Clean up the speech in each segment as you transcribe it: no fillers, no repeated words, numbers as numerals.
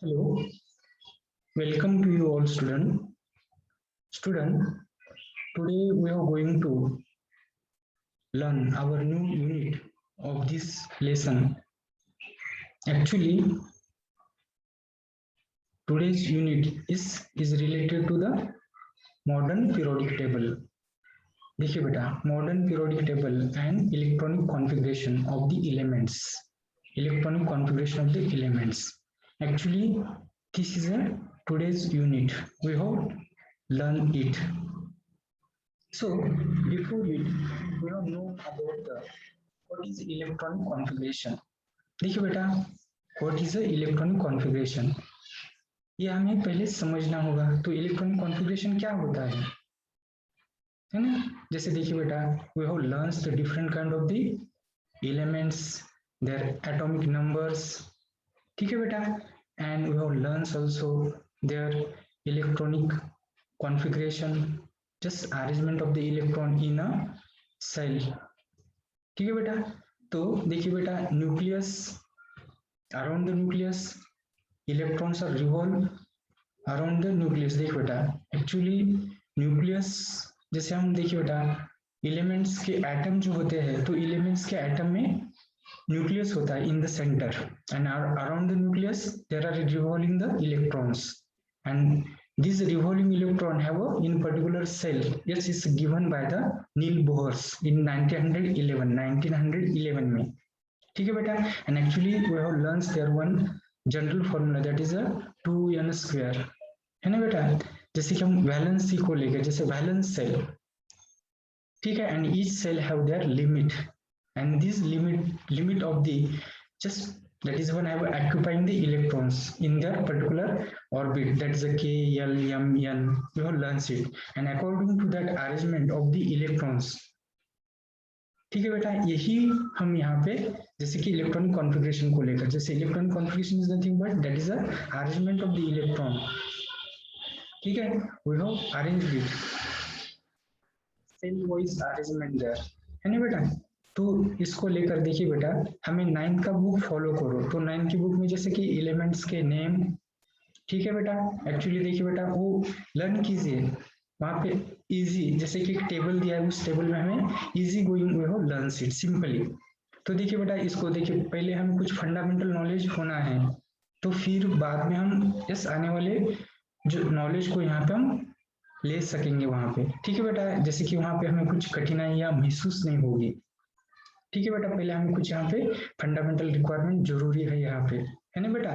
Hello, welcome to you all student. Today we are going to learn our new unit of this lesson. Actually, today's unit is related to the modern periodic table. देखिए बेटा, modern periodic table and electronic configuration of the elements. Electronic configuration of the elements. Actually, this is today's unit. We have learned it. So before it, we have known about what is electronic configuration. देखिए बेटा, what is the electronic configuration? ये हमें पहले समझना होगा. तो electronic configuration क्या होता है ना? जैसे देखिए बेटा, we have learned the different kind of the elements, their atomic numbers. ठीक है बेटा, and we have learned also their electronic configuration, just arrangement of the electron in a cell. ठीक है बेटा, तो देखिए बेटा, nucleus, around the nucleus electrons are revolve around the nucleus. देखिए बेटा, एक्चुअली न्यूक्लियस जैसे हम देखिए बेटा, एलिमेंट्स के एटम जो होते हैं, तो एलिमेंट्स के एटम में न्यूक्लियस होता है in the centre, and around the nucleus there are revolving the electrons, and this revolving electron have a in particular cell. Yes, is given by the Neil Bohr in 1911 में. ठीक है बेटा, and actually we have learned there one general formula that is a 2n square. है ना बेटा, जैसे कि हम वैलेंसी को लेकर, जैसे वैलेंस सेल, ठीक है, and each cell have their limit, and this limit of the just that is one have occupying the electrons in their particular orbit, that is a k, l, m, n. We have learned it, and according to that arrangement of the electrons. ठीक है बेटा, यही हम यहाँ पे जैसे कि electronic configuration को लेकर, जैसे electronic configuration is nothing but that is a arrangement of the electron. ठीक है, we have arranged it, shell wise arrangement there, है ना बेटा. तो इसको लेकर देखिए बेटा, हमें 9th का बुक फॉलो करो. तो 9th की बुक में जैसे कि एलिमेंट्स के नेम, ठीक है बेटा, एक्चुअली देखिए बेटा वो लर्न कीजिए वहां पे इजी, जैसे कि एक टेबल दिया है, उस टेबल में हमें इजी गोइंग वे हो लर्न इट सिंपली. तो देखिए बेटा, इसको देखिए, पहले हमें कुछ फंडामेंटल नॉलेज होना है, तो फिर बाद में हम इस आने वाले जो नॉलेज को यहाँ पे हम ले सकेंगे वहां पे. ठीक है बेटा, जैसे कि वहां पे हमें कुछ कठिनाइयां महसूस नहीं होगी. ठीक है बेटा, पहले हमें कुछ यहाँ पे फंडामेंटल रिक्वायरमेंट जरूरी है यहाँ पे, है ना बेटा.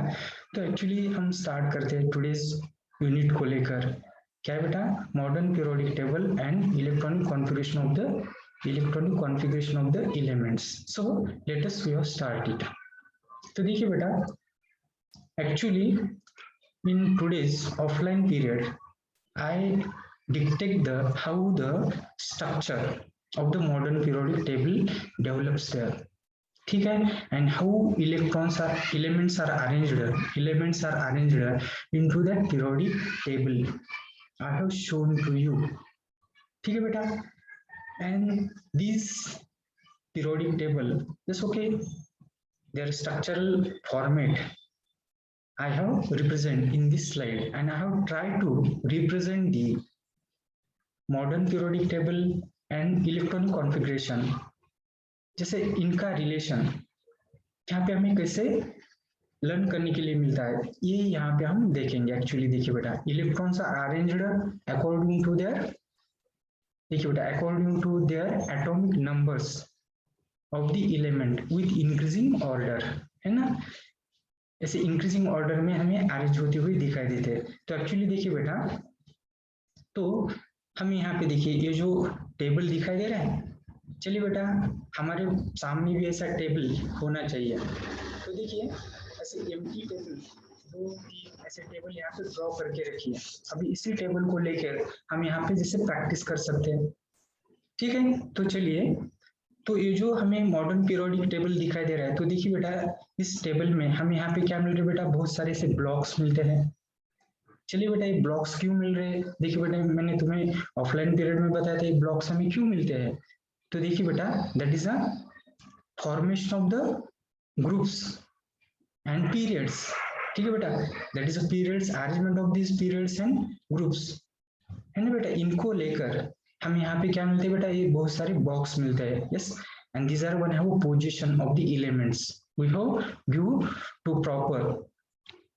तो एक्चुअली हम स्टार्ट करते हैं टुडेज यूनिट को लेकर. क्या है बेटा, modern periodic table and electronic configuration of the elements. So let us we start it. तो देखिए बेटा, actually in today's offline period I detect the how the structure of the modern periodic table develops there. ठीक है, and how elements are arranged into that periodic table I have shown to you. ठीक है बेटा, and this periodic table is okay, their structural format I have represent in this slide, and I have tried to represent the modern periodic table and electronic configuration, जैसे इनका relation यहाँ पे हमें कैसे learn करने के लिए मिलता है, ये यहाँ पे हम देखेंगे. एक्चुअली देखिए बेटा, electrons are arranged according to their, देखिए बेटा, according to their atomic numbers of the element with increasing order, है ना. ऐसे इंक्रीजिंग ऑर्डर में हमें अरेंज होते हुए दिखाई देते हैं. तो एक्चुअली देखिए बेटा, तो हमें यहाँ पे देखिए ये जो टेबल दिखाई दे रहा है, चलिए बेटा हमारे सामने भी ऐसा टेबल होना चाहिए. तो देखिए ऐसे एम्प्टी टेबल, दो ऐसे टेबल यहाँ पे ड्रॉ करके रखिए. अभी इसी टेबल को लेकर हम यहाँ पे जैसे प्रैक्टिस कर सकते हैं. ठीक है, तो चलिए, तो ये जो हमें मॉडर्न पीरियोडिक टेबल दिखाई दे रहा है, तो देखिए बेटा इस टेबल में हमें यहाँ पे क्या मिल रहा है बेटा, बहुत सारे ऐसे ब्लॉक्स मिलते हैं. चलिए बेटा, ये ब्लॉक्स क्यों मिल रहे हैं, देखिए बेटा मैंने तुम्हें ऑफलाइन पीरियड में बताया था ये ब्लॉक्स हमें क्यों मिलते हैं. तो देखिए बेटा, that is a formation of the groups and periods. ठीक है बेटा, that is a periods, arrangement of this periods and groups, है ना बेटा। इनको लेकर हम यहाँ पे क्या मिलते हैं बेटा, ये बहुत सारे बॉक्स मिलते हैं, yes, and these are one have position of the elements, we have give to proper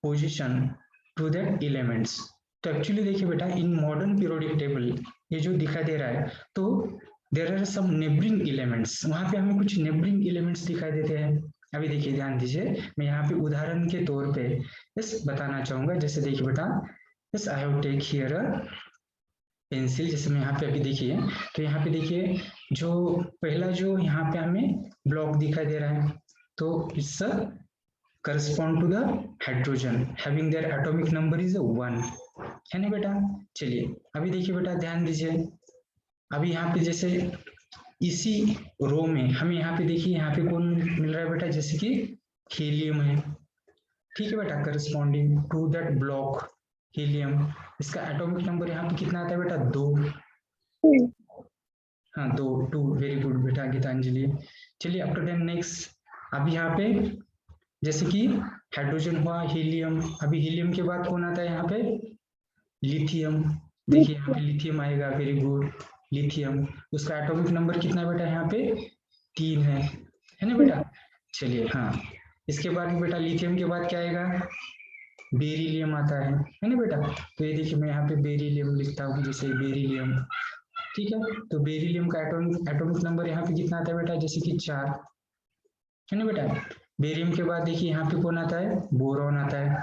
position to that elements. तो एक्चुअली देखिए बेटा, इन मॉडर्न पीरियोडिक टेबल ये जो दिखाई दे रहा है, तो there are some neighbouring elements, वहां पे हमें कुछ नेबरिंग एलिमेंट्स दिखाई देते हैं। अभी देखिए ध्यान दीजिए, मैं यहाँ पे उदाहरण के तौर पे यस बताना चाहूंगा। जैसे देखिए बेटा, yes I have take here a pencil, जैसे मैं यहाँ पे अभी देखिए, तो यहाँ पे देखिए जो पहला जो यहाँ पे हमें ब्लॉक दिखाई दे रहा है, तो it's correspond to the hydrogen having their atomic number is 1, है ना बेटा। चलिए अभी देखिए बेटा, ध्यान दीजिए, अभी यहाँ पे जैसे इसी रो में हमें यहाँ पे देखिए, यहाँ पे कौन मिल रहा है बेटा, जैसे कि हीलियम है, ठीक है बेटा, corresponding to that block helium. इसका एटॉमिक नंबर यहाँ पे कितना आता है बेटा, 2, हाँ 2, 2, वेरी गुड बेटा गीतांजलि। चलिए आफ्टर देन नेक्स्ट, अभी यहाँ पे जैसे कि हाइड्रोजन हुआ, हीलियम, अभी हीलियम के बाद कौन आता है यहाँ पे, लिथियम। देखिए यहाँ पे लिथियम आएगा, वेरी गुड, लिथियम। उसका एटॉमिक नंबर कितना है बेटा, यहाँ पे 3 है ना बेटा। चलिए हाँ, इसके बाद बेटा लिथियम के बाद क्या आएगा, बेरिलियम आता है ना बेटा। तो ये देखिए मैं यहाँ पे बेरिलियम लिखता हूँ, जैसे बेरिलियम, ठीक है। तो बेरिलियम का एटॉमिक नंबर यहाँ पे कितना आता है बेटा, जैसे कि 4, है ना बेटा। बेरियम के बाद देखिए यहाँ पे कौन आता है, बोरॉन आता है।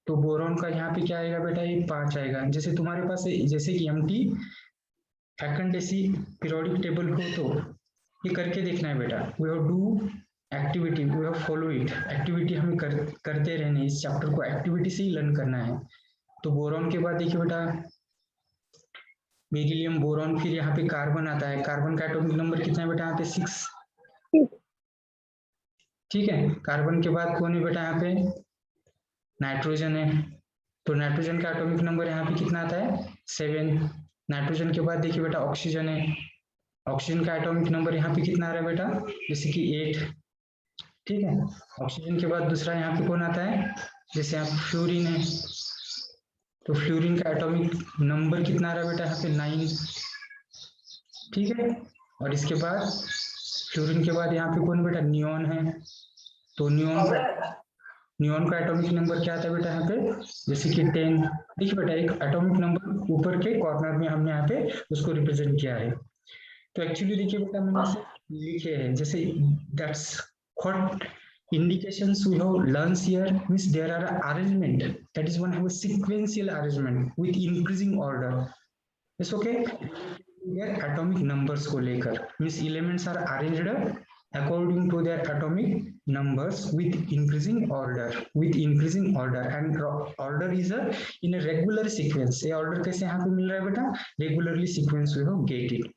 तो बोरॉन का यहाँ पे क्या आएगा बेटा, ये 5 आएगा। जैसे तुम्हारे पास जैसे कि एम्प्टी सेकंड ऐसी पीरियोडिक टेबल हो, तो ये करके देखना है बेटा, we have do activity, we have follow it, activity हमें करते रहने, इस चैप्टर को एक्टिविटी से ही लर्न करना है। तो बोरॉन के बाद देखिए बेटा बेरिलियम, बोरॉन, फिर यहाँ पे कार्बन आता है। कार्बन का एटॉमिक नंबर कितना है बेटा, यहाँ पे 6, ठीक है। कार्बन के बाद कौन है बेटा, यहाँ पे नाइट्रोजन है। तो नाइट्रोजन का एटॉमिक नंबर यहाँ पे कितना आता है, 7। नाइट्रोजन के बाद देखिए बेटा ऑक्सीजन है। ऑक्सीजन का एटॉमिक नंबर यहाँ पे कितना आ रहा है बेटा, जैसे कि 8, ठीक है। ऑक्सीजन के बाद दूसरा यहाँ पे कौन आता है, जैसे यहाँ फ्लोरीन है। तो फ्लोरीन का एटॉमिक नंबर कितना आ रहा है बेटा, यहाँ पे 9, ठीक है। और इसके बाद फ्लोरीन के बाद यहाँ पे कौन बेटा, नियॉन है। तो नियॉन का एटॉमिक नंबर क्या आता है बेटा, यहाँ पे जैसे कि 10। देखिए बेटा, एक एटॉमिक नंबर ऊपर के कॉर्नर में हमने यहाँ पे उसको रिप्रेजेंट किया है। तो एक्चुअली देखिए बेटा, मैंने इसे लिखे हैं, जैसे that's what indications we have learns here, means there are arrangement, that is one have a sequential arrangement with increasing order, it's okay। their atomic numbers को लेकर, means elements are arranged according to their atomic numbers with increasing order, and order is a in a regular sequence। ये order कैसे यहाँ पे मिल रहा है बेटा, regularly sequence we have get it,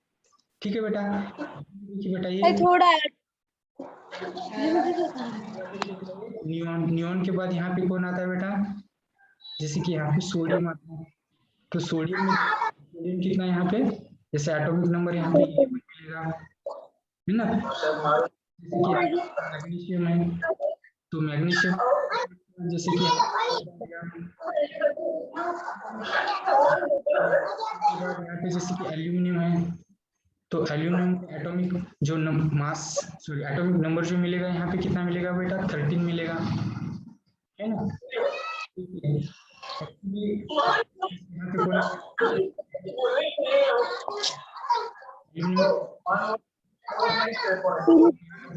ठीक है बेटा। देखिए बेटा ये थोड़ा नियॉन के बाद यहाँ पे कौन आता है बेटा, जैसे कि यहाँ पे सोडियम आता है। तो सोडियम कितना है यहाँ पे, जैसे एटॉमिक नंबर यहाँ पे 11 मिलेगा, है ना। जैसे कि मैग्नीशियम है, तो मैग्नीशियम जैसे कि यहाँ पे जैसे कि एल्यूमिनियम है, तो एल्यूमिनियम का एटॉमिक जो मास सॉरी एटॉमिक नंबर जो मिलेगा यहाँ पे कितना मिलेगा बेटा, 13 मिलेगा, है ना।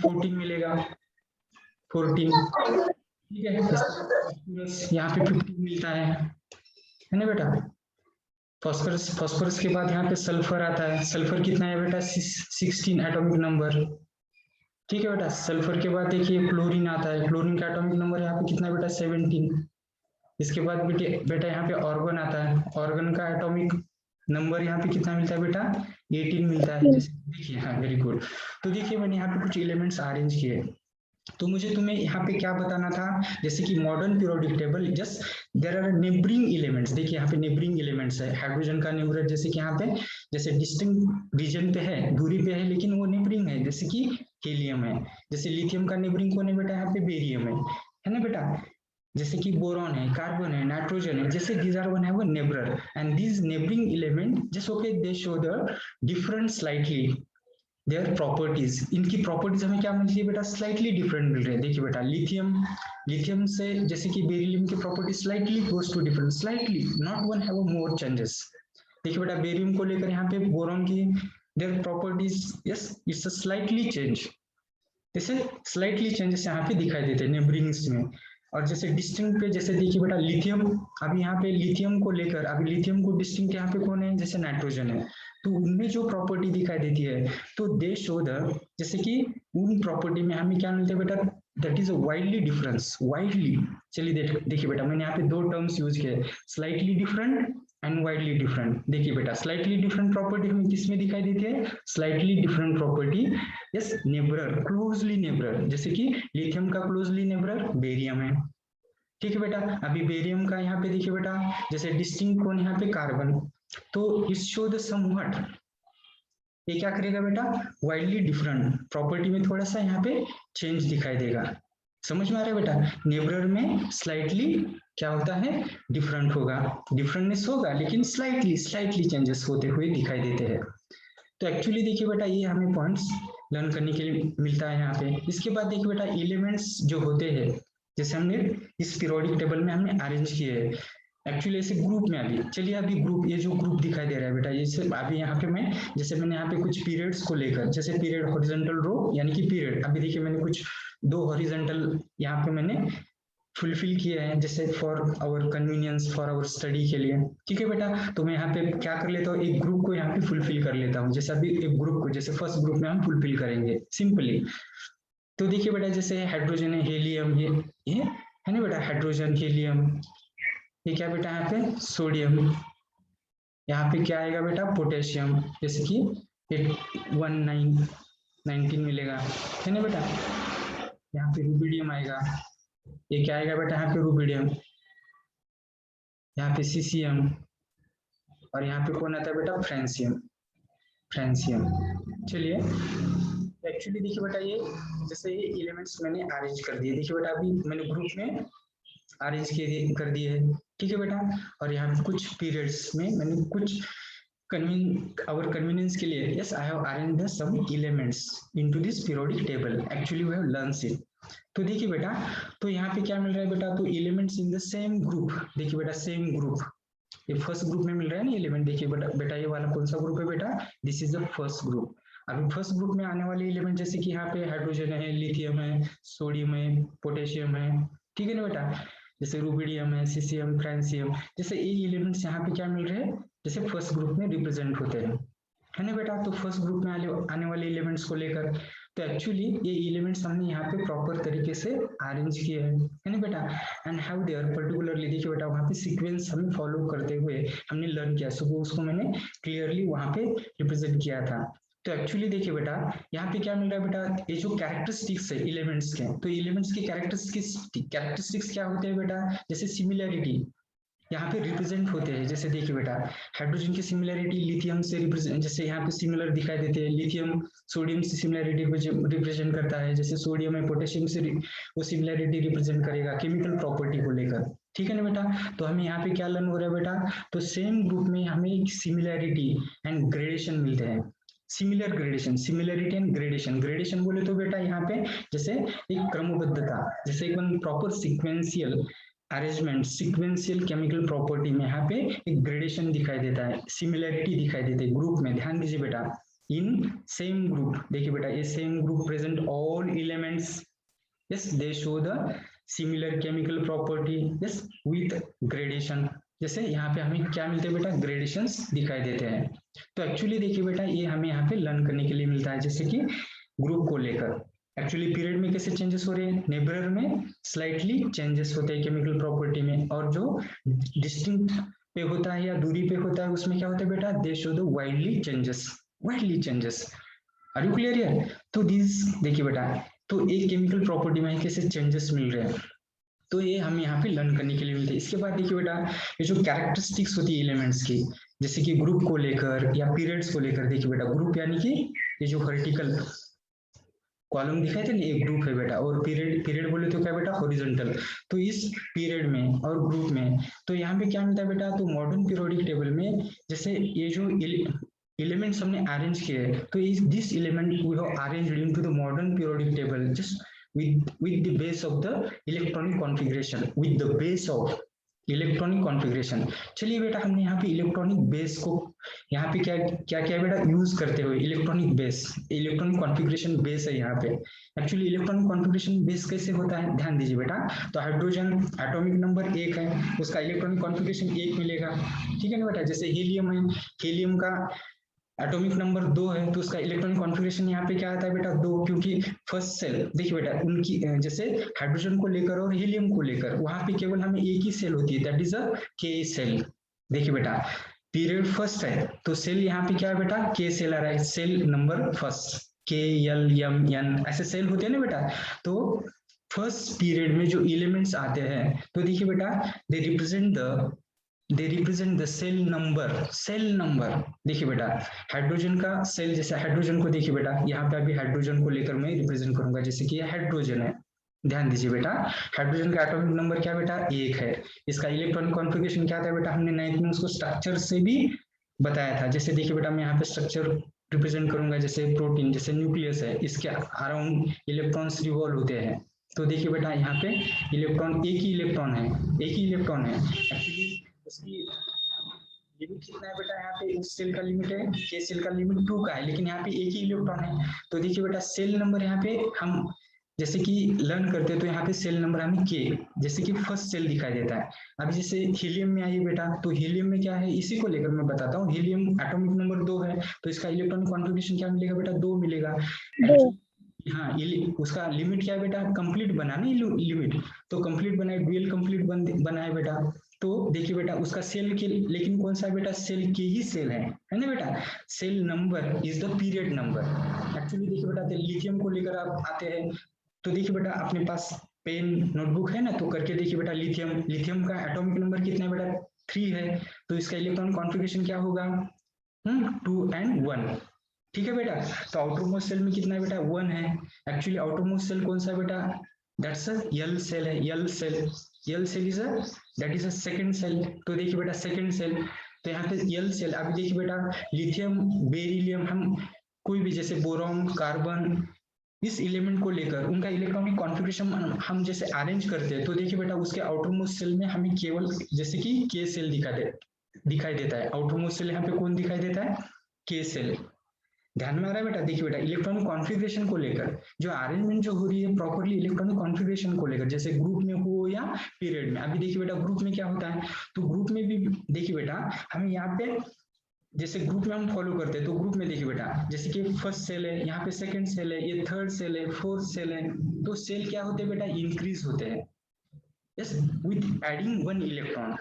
फोर्टीन मिलेगा, 14, ठीक है। यहाँ पे 15 मिलता है ना बेटा। फास्फोरस के बाद यहाँ पे सल्फर आता है। सल्फर कितना है बेटा, 16 एटॉमिक नंबर, ठीक है बेटा। सल्फर के बाद देखिए क्लोरीन आता है। क्लोरीन का एटॉमिक नंबर यहाँ पे कितना है बेटा, 17। इसके बाद बेटा यहाँ पे ऑर्गन आता है। ऑर्गन का एटॉमिक नंबर यहाँ पे कितना मिलता है बेटा, 18 मिलता है। जैसे देखिए, हाँ वेरी गुड। तो देखिए मैंने यहाँ पे कुछ एलिमेंट्स अरेंज किए। तो मुझे तुम्हें यहाँ पे क्या बताना था, जैसे कि modern periodic table just there are neighbouring elements. देखिए यहाँ पे नेबरिंग एलिमेंट्स है। हाइड्रोजन का नेबर जैसे कि यहाँ पे जैसे डिस्टिंक्ट रीजन पे है, दूरी पे है, लेकिन वो नेबरिंग है, जैसे कि हीलियम है। जैसे लिथियम का नेबरिंग कौन है बेटा, यहाँ पे बेरियम है ना बेटा। जैसे कि बोरॉन है, कार्बन है, नाइट्रोजन है, जैसे these are one have a neighbor and these neighboring element just okay they show the different slightly their properties, इनकी प्रॉपर्टीज हमें क्या मिलती है बेटा, स्लाइटली डिफरेंट मिल रहे हैं। देखिए बेटा लिथियम, लिथियम से जैसे कि बेरिलियम की property slightly goes to different, slightly not one have a more changes. देखिए बेटा बेरियम को लेकर यहाँ पे बोरॉन की their properties yes it's a slightly change, जैसे स्लाइटली चेंजेस यहाँ पे दिखाई देते हैं नेबरिंग्स में। और जैसे डिस्टिंक्ट पे जैसे देखिए बेटा लिथियम, अभी यहाँ पे लिथियम को लेकर अभी लिथियम को डिस्टिंक्ट यहाँ पे कौन है, जैसे नाइट्रोजन है, तो उनमें जो प्रॉपर्टी दिखाई देती है तो दे शो द, जैसे कि उन प्रॉपर्टी में हमें क्या मिलता है बेटा, that is a widely difference, widely. चलिए देखिए बेटा मैंने यहाँ पे दो टर्म्स यूज किए, slightly different and widely different. देखिए बेटा स्लाइटली डिफरेंट प्रॉपर्टी हमें किसमें दिखाई देती है, slightly different property yes नेबरर, closely नेबरर, जैसे कि लिथियम का क्लोजली नेबरर बेरियम है। ठीक है बेटा, अभी बेरियम का यहाँ पे देखिए बेटा जैसे डिस्टिंक्ट कौन यहाँ पे कार्बन, तो इट शो द समवट, ये क्या करेगा बेटा, वाइडली डिफरेंट प्रॉपर्टी में थोड़ा सा यहाँ पे चेंज दिखाई देगा। समझ में आ रहा है बेटा, नेबरर में स्लाइटली क्या होता है, डिफरेंट होगा, डिफरेंटनेस होगा लेकिन स्लाइटली स्लाइटली चेंजेस होते हुए दिखाई देते हैं। तो एक्चुअली देखिए बेटा ये हमें पॉइंट्स लर्न करने के लिए मिलता है यहाँ पे। इसके बाद देखिए बेटा एलिमेंट्स जो होते हैं, जैसे हमने इस पीरियोडिक टेबल में हमने अरेंज किए हैं एक्चुअली ऐसे ग्रुप में। अभी चलिए अभी ग्रुप, ये जो ग्रुप दिखाई दे रहा है बेटा, ये सिर्फ अभी यहाँ पे मैं जैसे मैंने यहाँ पे कुछ पीरियड्स को लेकर, जैसे पीरियड हॉरिजॉन्टल रो यानी कि पीरियड, अभी देखिए मैंने कुछ दो हॉरिजॉन्टल यहाँ पे मैंने फुलफिल किया है जैसे for our convenience, for our study के लिए। ठीक है बेटा, तो मैं यहाँ पे क्या कर लेता हूँ, एक ग्रुप को यहाँ पे फुलफिल कर लेता हूँ। जैसे अभी एक ग्रुप को जैसे फर्स्ट ग्रुप में हम फुलफिल करेंगे सिंपली। तो देखिए बेटा जैसे हाइड्रोजन है, हीलियम, ये है ना बेटा, हाइड्रोजन हीलियम, ये क्या बेटा यहाँ पे सोडियम, यहाँ पे क्या आएगा बेटा पोटेशियम, जैसे कि 19 मिलेगा, है ना बेटा। यहाँ पे रुबिडियम आएगा, ये क्या आएगा बेटा यहाँ पे रुबिडियम, यहाँ पे सीसियम, और यहाँ पे कौन आता है बेटा फ्रेंसियम, फ्रेंसियम। चलिए एक्चुअली देखिए बेटा ये जैसे ये एलिमेंट्स मैंने अरेंज कर दिए, देखिए बेटा अभी मैंने ग्रुप में अरेंज कर दिए है। ठीक है बेटा, और यहाँ पे कुछ पीरियड्स में मैंने कुछ our convenience के लिए yes I have arranged some elements into this periodic table, actually we have learned it। तो देखिए बेटा, तो यहाँ पे क्या मिल रहा है बेटा, तो elements in the same group, देखिए बेटा सेम ग्रुप, ये फर्स्ट ग्रुप में मिल रहा है ना एलिमेंट। देखिए बेटा ये वाला कौन सा ग्रुप है बेटा, this is the first group. अभी फर्स्ट ग्रुप में आने वाले एलिमेंट जैसे कि यहाँ पे हाइड्रोजन है, लिथियम है, सोडियम है, पोटेशियम है, ठीक है ना बेटा, जैसे रुबिडियम है, सीसियम, फ्रांसियम, जैसे ये एलिमेंट्स यहाँ पे क्या मिल रहे हैं, जैसे फर्स्ट ग्रुप में रिप्रेजेंट होते हैं, है ना बेटा। तो फर्स्ट ग्रुप में आने वाले एलिमेंट्स को लेकर तो एक्चुअली ये एलिमेंट्स हमने यहाँ पे प्रॉपर तरीके से अरेंज किए हैं, है ना बेटा। And how they are particularly, देखिए बेटा वहाँ पे सीक्वेंस हमें फॉलो करते हुए हमने लर्न किया, सो उसको मैंने क्लियरली वहाँ पे रिप्रेजेंट किया था। तो एक्चुअली देखिए बेटा यहाँ पे क्या मिल रहा है बेटा, ये जो कैरेक्टरिस्टिक्स है एलिमेंट्स के, तो एलिमेंट्स के कैरेक्टरिस्टिक्स क्या होते हैं बेटा, जैसे सिमिलैरिटी यहाँ पे रिप्रेजेंट होते हैं। जैसे देखिए बेटा हाइड्रोजन की सिमिलैरिटी लिथियम से रिप्रेजेंट, जैसे यहाँ पे सिमिलर दिखाई देते हैं, लिथियम सोडियम से सिमिलैरिटी रिप्रेजेंट करता है, जैसे सोडियम है पोटेशियम से वो सिमिलैरिटी रिप्रेजेंट करेगा केमिकल प्रॉपर्टी को लेकर, ठीक है ना बेटा। तो हमें यहाँ पे क्या लर्न हो रहा है बेटा, तो सेम ग्रुप में हमें सिमिलैरिटी एंड ग्रेडेशन मिलते हैं, similar gradation, similarity and gradation. Gradation बोले तो बेटा यहाँ पे जैसे एक क्रमबद्धता, जैसे एकदम proper sequential arrangement, sequential chemical property में यहाँ पे एक ग्रेडेशन दिखाई देता है, सिमिलरिटी दिखाई देती है ग्रुप में। ध्यान दीजिए बेटा इन सेम ग्रुप, देखिए बेटा ये same group present all elements, yes they show the similar chemical property yes with gradation। जैसे यहाँ पे हमें क्या मिलते हैं बेटा, ग्रेडेशंस दिखाई देते हैं। तो एक्चुअली देखिए बेटा ये हमें यहाँ पे लर्न करने के लिए मिलता है, जैसे कि ग्रुप को लेकर एक्चुअली पीरियड में कैसे चेंजेस हो रहे हैं, नेबरर में स्लाइटली चेंजेस होते हैं केमिकल प्रॉपर्टी में, और जो डिस्टिंक्ट पे होता है या दूरी पे होता है उसमें क्या होता है बेटा, they show the widely changes, widely changes. Are you clear here. तो दिस देखिए बेटा, तो एक केमिकल प्रॉपर्टी में कैसे चेंजेस मिल रहे हैं, तो ये हम यहाँ पे लर्न करने के लिए मिलते हैं। इसके बाद देखिए बेटा ये जो कैरेक्टरिस्टिक्स होती है एलिमेंट्स की, जैसे कि ग्रुप को लेकर या पीरियड्स को लेकर, देखिए बेटा ग्रुप यानी कि ये जो वर्टिकल कॉलम दिखाए थे ना, एक ग्रुप है बेटा, और पीरियड पीरियड बोले तो क्या बेटा, हॉरिजॉन्टल। तो इस पीरियड में और ग्रुप में तो यहाँ पे क्या मिलता है बेटा, तो मॉडर्न पीरियोडिक टेबल में जैसे ये जो एलिमेंट्स हमने अरेंज किए, तो इस this element we have arranged into the modern periodic table just with the base of the electronic configuration, with the base of electronic configuration. चलिए बेटा, हमने यहाँ पे इलेक्ट्रॉनिक बेस को यहाँ पे क्या क्या क्या बेटा यूज करते हुए electronic base, electronic configuration base है यहाँ पे। एक्चुअली इलेक्ट्रॉनिक कॉन्फ़िगरेशन बेस कैसे होता है, ध्यान दीजिए बेटा। तो हाइड्रोजन एटॉमिक नंबर 1 है, उसका इलेक्ट्रॉनिक कॉन्फ़िगरेशन 1 मिलेगा, ठीक है ना बेटा। जैसे हीलियम है, हीलियम का एटॉमिक नंबर 2 है, तो उसका इलेक्ट्रॉनिक कॉन्फ़िगरेशन यहाँ पे क्या आता है बेटा, 2, क्योंकि फर्स्ट सेल देखिए बेटा उनकी जैसे हाइड्रोजन को लेकर और हीलियम को लेकर वहां पे केवल हमें एक ही सेल होती है, दैट इज अ के सेल। देखिए बेटा पीरियड फर्स्ट है तो सेल यहाँ पे क्या है बेटा, के सेल आ रहा है, सेल नंबर फर्स्ट, के एल एम एन ऐसे सेल होते हैं ना बेटा। तो फर्स्ट पीरियड में जो एलिमेंट्स आते हैं तो देखिए बेटा they represent the shell number, shell number. देखिए बेटा हाइड्रोजन का सेल, जैसे हाइड्रोजन को देखिए बेटा, यहाँ पे अभी हाइड्रोजन को लेकर मैं रिप्रेजेंट करूंगा, जैसे कि ये हाइड्रोजन है। ध्यान दीजिए बेटा, हाइड्रोजन का एटॉमिक नंबर क्या बेटा, 1 है। इसका इलेक्ट्रॉनिक कॉन्फ़िगरेशन क्या था बेटा, हमने 9th में उसको स्ट्रक्चर से भी बताया था। जैसे देखिए बेटा मैं यहाँ पे स्ट्रक्चर रिप्रेजेंट करूंगा, जैसे प्रोटीन, जैसे न्यूक्लियस है, इसके अराउंड इलेक्ट्रॉन्स रिवॉल्व होते हैं। तो देखिए बेटा यहाँ पे इलेक्ट्रॉन, एक ही इलेक्ट्रॉन है, एक ही इलेक्ट्रॉन है। एक्चुअली उसकी लिमिट कितना है बेटा, यहाँ पे उस सेल का लिमिट है, के सेल का लिमिट 2 का है, लेकिन यहाँ पे एक ही इलेक्ट्रॉन है। तो देखिए बेटा सेल नंबर यहाँ पे हम जैसे कि लर्न करते हैं, तो यहाँ पे सेल नंबर हमें के, जैसे कि फर्स्ट सेल दिखाई देता है। अब जैसे हीलियम में आइए बेटा, तो हीलियम में क्या है, इसी को लेकर मैं बताता हूँ। हीलियम एटॉमिक नंबर 2 है, तो इसका इलेक्ट्रॉनिक कॉन्फ़िगरेशन क्या मिलेगा बेटा, 2 मिलेगा। हाँ, उसका लिमिट क्या है बेटा, कंप्लीट बना नहीं लिमिट, तो कंप्लीट बनाए, ड्यूअल कंप्लीट बना है बेटा। तो देखिए बेटा उसका सेल के, लेकिन कौन सा है बेटा, सेल के ही सेल है ना बेटा। Shell number is the period number. Actually देखिए बेटा लिथियम को लेकर आप आते हैं, तो देखिए बेटा अपने पास पेन नोटबुक है ना, तो करके देखिए बेटा लिथियम, लिथियम का एटॉमिक नंबर कितना है बेटा, 3 है। तो इसका इलेक्ट्रॉनिक कॉन्फ़िगरेशन क्या होगा, 2 and 1, ठीक है बेटा। तो आउटर मोस्ट सेल में कितना है बेटा, 1 है। एक्चुअली आउटर मोस्ट सेल कौन सा है बेटा, दैट्स अ यल सेल है, L cell, L cell is a that is a second cell. तो देखिए बेटा सेकंड सेल, तो यहाँ पे यल सेल। अभी देखिए बेटा लिथियम, बेरिलियम, हम कोई भी जैसे बोरॉन, कार्बन, इस एलिमेंट को लेकर उनका इलेक्ट्रॉनिक कॉन्फ़िगरेशन हम जैसे अरेंज करते हैं, तो देखिए बेटा उसके आउटर मोस्ट सेल में हमें केवल जैसे कि के सेल दिखाई देता है। आउटर मोस्ट सेल यहाँ पे कौन दिखाई देता है, के सेल। ध्यान में आ रहा है बेटा। देखिए बेटा इलेक्ट्रॉनिक कॉन्फ़िगरेशन को लेकर जो अरेंजमेंट जो हो रही है प्रॉपर्ली इलेक्ट्रॉनिक कॉन्फ़िगरेशन को लेकर, जैसे ग्रुप में हो या पीरियड में। अभी देखिए बेटा ग्रुप में क्या होता है, तो ग्रुप में भी देखिए बेटा हमें यहाँ पे जैसे ग्रुप में हम फॉलो करते हैं, तो ग्रुप में देखिए बेटा जैसे कि फर्स्ट सेल है, यहाँ पे सेकंड सेल है, ये थर्ड सेल है, फोर्थ सेल है। तो सेल क्या होते हैं बेटा, इंक्रीज होते हैं, yes, with adding 1 electron.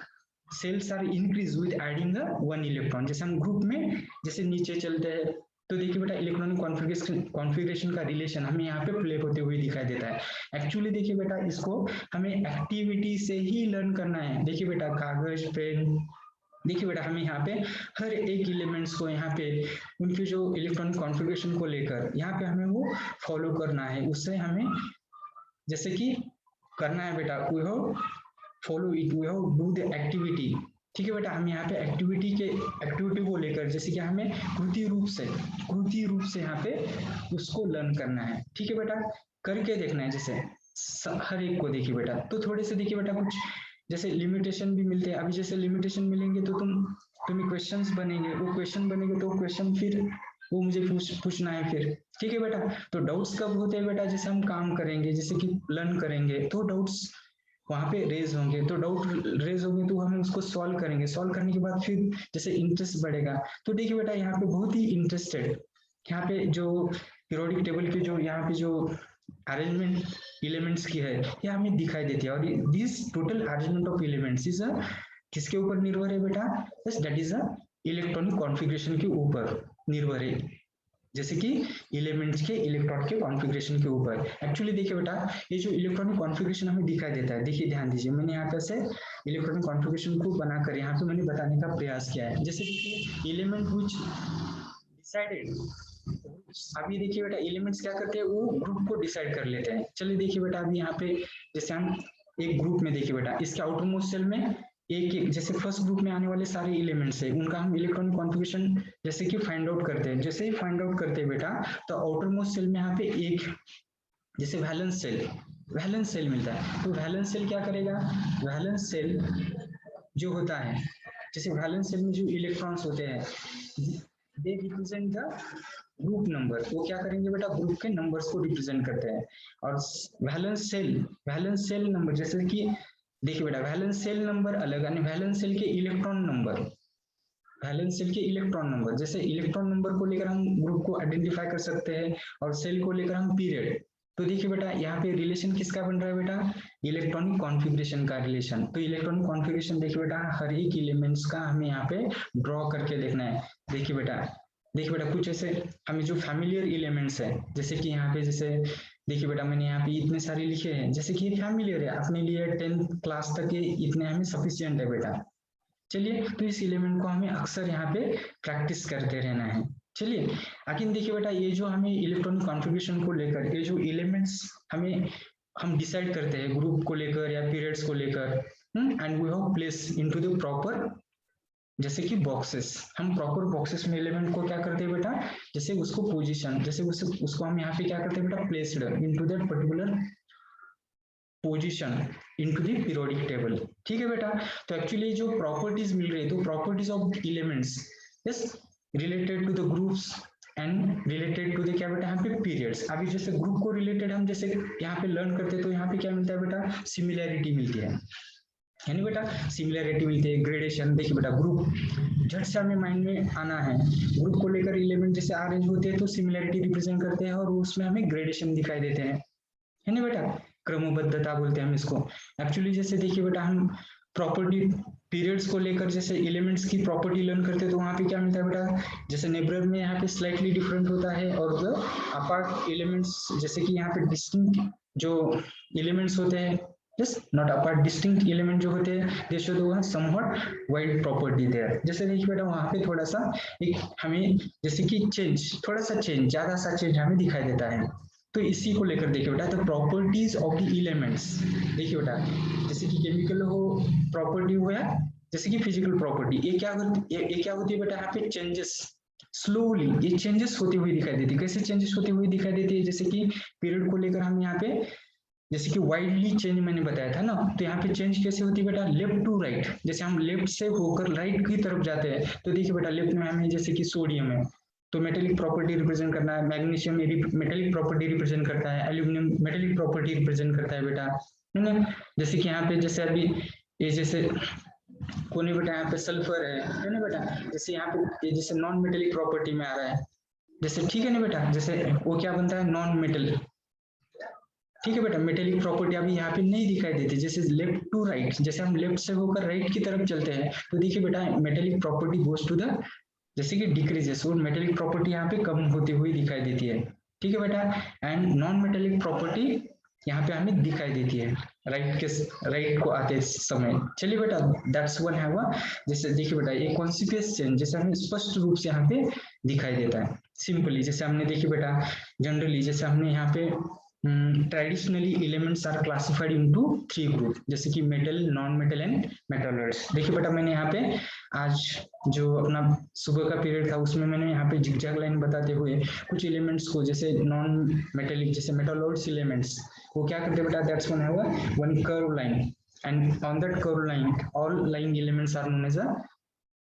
Shells are increase with adding 1 electron. जैसे हम ग्रुप में जैसे नीचे चलते हैं, तो देखिए बेटा इलेक्ट्रॉनिक कॉन्फ़िगरेशन का रिलेशन हमें यहाँ पे प्ले होते हुए दिखाई देता है। एक्चुअली देखिए बेटा इसको हमें एक्टिविटी से ही लर्न करना है। देखिए बेटा कागज, पेन, देखिए बेटा हमें यहाँ पे हर एक एलिमेंट्स को यहाँ पे उनके जो इलेक्ट्रॉनिक कॉन्फ़िगरेशन को लेकर यहाँ पे हमें वो फॉलो करना है। उससे हमें जैसे कि करना है बेटा, we have follow it, we have do the activity. ठीक है बेटा, हम यहाँ पे एक्टिविटी को लेकर जैसे कि हमें कृति रूप से यहाँ पे उसको लर्न करना है। ठीक है बेटा, करके देखना है जैसे हर एक को। देखिए बेटा तो थोड़े से देखिए बेटा कुछ जैसे लिमिटेशन भी मिलते हैं। अभी जैसे लिमिटेशन मिलेंगे तो तुम्हें क्वेश्चंस बनेंगे, वो क्वेश्चन बनेंगे तो क्वेश्चन फिर वो मुझे पूछना है फिर। ठीक है बेटा, तो डाउट्स कब होते हैं बेटा, जैसे हम काम करेंगे, जैसे कि लर्न करेंगे तो डाउट्स वहां पे रेज होंगे, तो डाउट रेज होंगे तो हम उसको सॉल्व करेंगे। सॉल्व करने के बाद फिर जैसे इंटरेस्ट बढ़ेगा। तो देखिए बेटा यहाँ पे बहुत ही इंटरेस्टेड, यहाँ पे जो पीरियोडिक टेबल की जो यहाँ पे जो अरेंजमेंट एलिमेंट्स की है ये हमें दिखाई देती है। और this total arrangement of elements is किसके ऊपर निर्भर है बेटा, yes that is a electronic configuration के ऊपर निर्भर है, जैसे कि एलिमेंट्स के इलेक्ट्रॉन के कॉन्फ़िगरेशन के ऊपर। एक्चुअली देखिए बेटा ये जो इलेक्ट्रॉनिक कॉन्फ़िगरेशन हमें दिखाई देता है, देखिए ध्यान दीजिए, मैंने यहाँ पे से इलेक्ट्रॉनिक कॉन्फ़िगरेशन को बनाकर यहाँ पे मैंने बताने का प्रयास किया है। जैसे देखिए एलिमेंट विच डिसाइडेड अभी देखिए बेटा एलिमेंट्स क्या करते हैं, वो ग्रुप को डिसाइड कर लेते हैं। चलिए देखिए बेटा अभी यहाँ पे जैसे हम एक ग्रुप में देखिए बेटा इसके आउटरमोस्ट सेल में एक एक जैसे फर्स्ट ग्रुप में आने वाले सारे एलिमेंट्स है उनका हम इलेक्ट्रॉनिक कॉन्फ़िगरेशन जैसे कि फाइंड आउट करते हैं। जैसे ही फाइंड आउट करते हैं बेटा तो आउटरमोस्ट सेल में यहाँ पे एक जैसे वैलेंस सेल मिलता है। तो वैलेंस सेल क्या करेगा, वैलेंस सेल जो होता है जैसे वैलेंस सेल में जो इलेक्ट्रॉन्स होते हैं दे रिप्रेजेंट द ग्रुप नंबर, वो क्या करेंगे बेटा ग्रुप के नंबर्स को रिप्रेजेंट करते हैं। और वैलेंस सेल नंबर जैसे कि देखिए बेटा वैलेंस सेल नंबर अलग यानी वैलेंस सेल के इलेक्ट्रॉन नंबर, वैलेंस सेल के इलेक्ट्रॉन नंबर जैसे इलेक्ट्रॉन नंबर को लेकर हम ग्रुप को आइडेंटिफाई कर सकते हैं और सेल को लेकर हम पीरियड। तो देखिए बेटा यहाँ पे रिलेशन किसका बन रहा है बेटा, इलेक्ट्रॉनिक कॉन्फ़िगरेशन का रिलेशन। तो इलेक्ट्रॉनिक कॉन्फ़िगरेशन देखिए बेटा हर एक एलिमेंट्स का हमें यहाँ पे ड्रॉ करके देखना है। देखिए बेटा कुछ ऐसे हमें जो फैमिलियर एलिमेंट्स है जैसे कि यहाँ पे जैसे देखिए बेटा मैंने यहाँ पे इतने सारे लिखे हैं जैसे कि ये फैमिलियर है अपने लिए 10th क्लास तक ये इतने हमें सफिशिएंट है बेटा। चलिए तो इस एलिमेंट को हमें अक्सर यहाँ पे प्रैक्टिस करते रहना है। चलिए आखिर देखिए बेटा ये जो हमें इलेक्ट्रॉनिक कॉन्फ़िगरेशन को लेकर ये जो एलिमेंट्स हम डिसाइड करते हैं ग्रुप को लेकर या पीरियड्स को लेकर and we have place into the proper जैसे कि बॉक्सेस, हम प्रॉपर बॉक्सेस में एलिमेंट को क्या करते हैं बेटा जैसे उसको पोजीशन जैसे उसको हम यहाँ पे क्या करते हैं बेटा placed into that particular position into the periodic table. ठीक है बेटा, तो एक्चुअली जो प्रॉपर्टीज मिल रही है तो properties of elements yes related to the groups and related to the क्या बेटा यहाँ पे पीरियड्स। अभी जैसे ग्रुप को रिलेटेड हम जैसे यहाँ पे लर्न करते हैं तो यहाँ पे क्या मिलता है बेटा सिमिलैरिटी मिलती है यानी बेटा सिमिलैरिटी मिलती है। ग्रेडेशन देखिए बेटा ग्रुप झट से हमें माइंड में आना है, ग्रुप को लेकर एलिमेंट जैसे अरेंज होते हैं तो सिमिलैरिटी रिप्रेजेंट करते हैं और उसमें हमें ग्रेडेशन दिखाई देते हैं है ना बेटा, क्रमबद्धता बोलते हैं हम इसको। एक्चुअली जैसे देखिए बेटा हम प्रॉपर्टी पीरियड्स को लेकर जैसे एलिमेंट्स की प्रॉपर्टी लर्न करते हैं तो वहां पे क्या मिलता है बेटा जैसे नेबरर में यहाँ पे स्लाइटली डिफरेंट होता है और जो अपार्ट एलिमेंट्स जैसे कि यहाँ पे डिस्टिंक्ट जो एलिमेंट्स होते हैं yes not apart distinct element जो होते हैं they show the somewhat wide property there. जैसे देखिए बेटा वहां पे थोड़ा सा एक हमें जैसे कि चेंज थोड़ा सा चेंज ज्यादा सा चेंज हमें दिखाई देता है। तो इसी को लेकर देखिए बेटा तो प्रॉपर्टीज ऑफ द एलिमेंट्स देखिए बेटा जैसे कि केमिकल हो प्रॉपर्टी हो या जैसे कि फिजिकल प्रॉपर्टी ये क्या होती है बेटा यहाँ पे चेंजेस स्लोली ये चेंजेस होती हुई दिखाई देती है। कैसे चेंजेस होती हुई दिखाई देती है जैसे कि पीरियड को लेकर हम यहाँ पे जैसे कि वाइडली चेंज मैंने बताया था ना तो यहाँ पे चेंज कैसे होती है बेटा लेफ्ट टू राइट, जैसे हम लेफ्ट से होकर राइट की तरफ जाते हैं तो देखिए बेटा लेफ्ट में हमें जैसे कि सोडियम है तो मेटेलिक प्रॉपर्टी रिप्रेजेंट करना है, मैग्नीशियम मेटेलिक प्रॉपर्टी रिप्रेजेंट करता है, एल्यूमिनियम मेटेलिक प्रॉपर्टी रिप्रेजेंट करता है बेटा है ना। जैसे कि यहाँ पे जैसे अभी ये जैसे कोने बेटा यहाँ पे सल्फर है ना बेटा जैसे यहाँ पे ये जैसे नॉन मेटेलिक प्रॉपर्टी में आ रहा है जैसे ठीक है ना बेटा जैसे वो क्या बनता है नॉन मेटल। ठीक है बेटा मेटेलिक प्रॉपर्टी अभी यहाँ पे नहीं दिखाई देती जैसे लेफ्ट टू राइट जैसे हम लेफ्ट से होकर राइट की तरफ चलते हैं तो देखिए बेटा metallic property goes to the जैसे कि डिक्रीजेस और मेटेलिक प्रॉपर्टी यहाँ पे कम होती हुई दिखाई देती है। ठीक है बेटा एंड नॉन मेटेलिक प्रॉपर्टी यहाँ पे हमें दिखाई देती है राइट को आते समय। चलिए बेटा दैट्स वन है वह जैसे देखिए बेटा ये कॉन्सिक्वेंस चेंज जैसे हमें स्पष्ट रूप से यहाँ पे दिखाई देता है सिंपली जैसे हमने देखिए बेटा जनरली जैसे हमने यहाँ पे traditionally elements are classified into 3 group जैसे कि metal non metal and metalloids. देखिए बेटा मैंने यहाँ पे आज जो अपना सुबह का पीरियड था उसमें मैंने यहाँ पे जिगजैग लाइन बताते हुए कुछ एलिमेंट्स को जैसे नॉन मेटेलिक जैसे मेटलॉइड्स एलिमेंट्स वो क्या करते बेटा दैट्स वन है one curve line and on that curve line all lying elements are known as a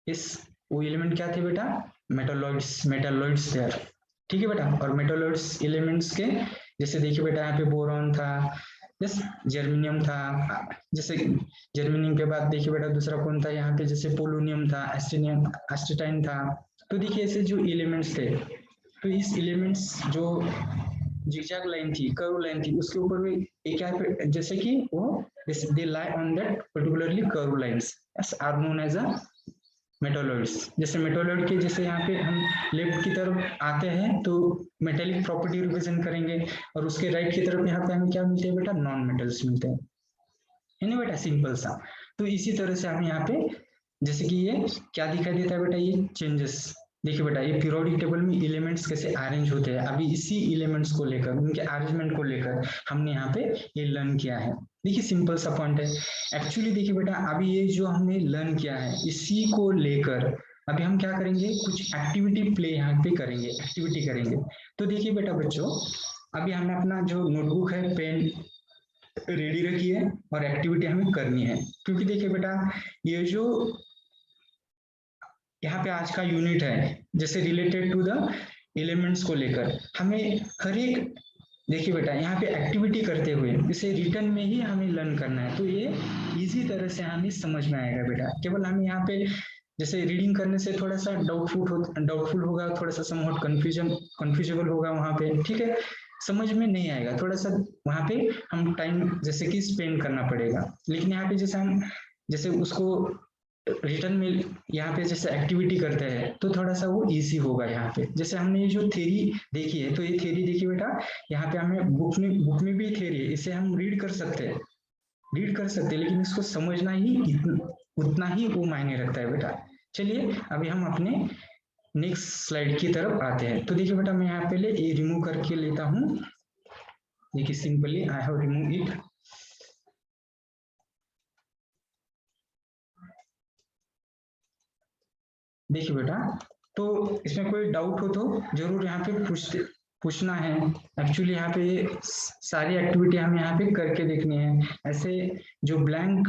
इस वो एलिमेंट क्या थे बेटा मेटलॉइड्स थे। ठीक है बेटा और मेटलॉइड्स एलिमेंट्स के जैसे देखिए बेटा यहाँ पे बोरॉन था यस जर्मेनियम था जैसे जर्मेनियम के बाद देखिए बेटा दूसरा कौन था यहाँ पे जैसे पोलोनियम था एस्टेटाइन था। तो देखिए ऐसे जो एलिमेंट्स थे तो इस एलिमेंट्स जो जिगजैग लाइन थी कर्व लाइन थी उसके ऊपर भी एक क्या जैसे कि वो they lie on that particularly curve lines are known as a metalloids. जैसे मेटलॉइड के जैसे यहाँ पे हम लेफ्ट की तरफ आते हैं तो मेटेलिक प्रॉपर्टी रिप्रेजेंट करेंगे और उसके राइट की तरफ यहाँ पे हमें क्या मिलते हैं बेटा नॉन मेटल्स मिलते हैं है ना बेटा सिंपल सा। तो इसी तरह से हम यहाँ पे जैसे कि ये क्या दिखाई देता है बेटा ये चेंजेस देखिए बेटा ये पीरियोडिक टेबल में एलिमेंट्स कैसे अरेंज होते हैं, अभी इसी एलिमेंट्स को लेकर, उनके अरेंजमेंट को लेकर हमने यहाँ पे ये लर्न किया है। देखिए सिंपल सा पॉइंट है एक्चुअली। देखिए बेटा अभी ये जो हमने लर्न किया है इसी को लेकर अभी हम क्या करेंगे, कुछ एक्टिविटी प्ले यहाँ पे करेंगे, एक्टिविटी करेंगे। तो देखिए बेटा बच्चों, अभी हमें अपना जो नोटबुक है, पेन रेडी रखिए और एक्टिविटी हमें करनी है। क्योंकि देखिए बेटा ये जो यहाँ पे आज का यूनिट है जैसे रिलेटेड टू द एलिमेंट्स को लेकर, हमें हर एक, देखिए बेटा यहाँ पे एक्टिविटी करते हुए इसे रिटर्न में ही हमें लर्न करना है। तो ये इजी तरह से हमें समझ में आएगा बेटा। केवल हमें यहाँ पे जैसे रीडिंग करने से थोड़ा सा डाउटफुल होगा, थोड़ा सा समवॉट कंफ्यूजेबल होगा वहाँ पे, ठीक है, समझ में नहीं आएगा, थोड़ा सा वहाँ पे हम टाइम जैसे कि स्पेंड करना पड़ेगा। लेकिन यहाँ पे जैसे हम जैसे उसको रिटर्न में यहाँ पे जैसे एक्टिविटी करते हैं तो थोड़ा सा वो इजी होगा। यहाँ पे जैसे हमने ये जो थ्योरी देखी है, तो ये थ्योरी देखिए बेटा, यहाँ पे हमें बुक में भी थ्योरी है, इसे हम रीड कर सकते हैं, लेकिन इसको समझना ही उतना ही वो मायने रखता है बेटा। चलिए अभी हम अपने नेक्स्ट स्लाइड की तरफ आते हैं। तो देखिए बेटा मैं यहाँ पहले ये रिमूव करके लेता हूँ। देखिए simply I have remove it. देखिए बेटा, तो इसमें कोई डाउट हो तो जरूर यहाँ पे पूछना है। एक्चुअली यहाँ पे सारी एक्टिविटी हमें यहाँ पे करके देखनी है। ऐसे जो ब्लैंक,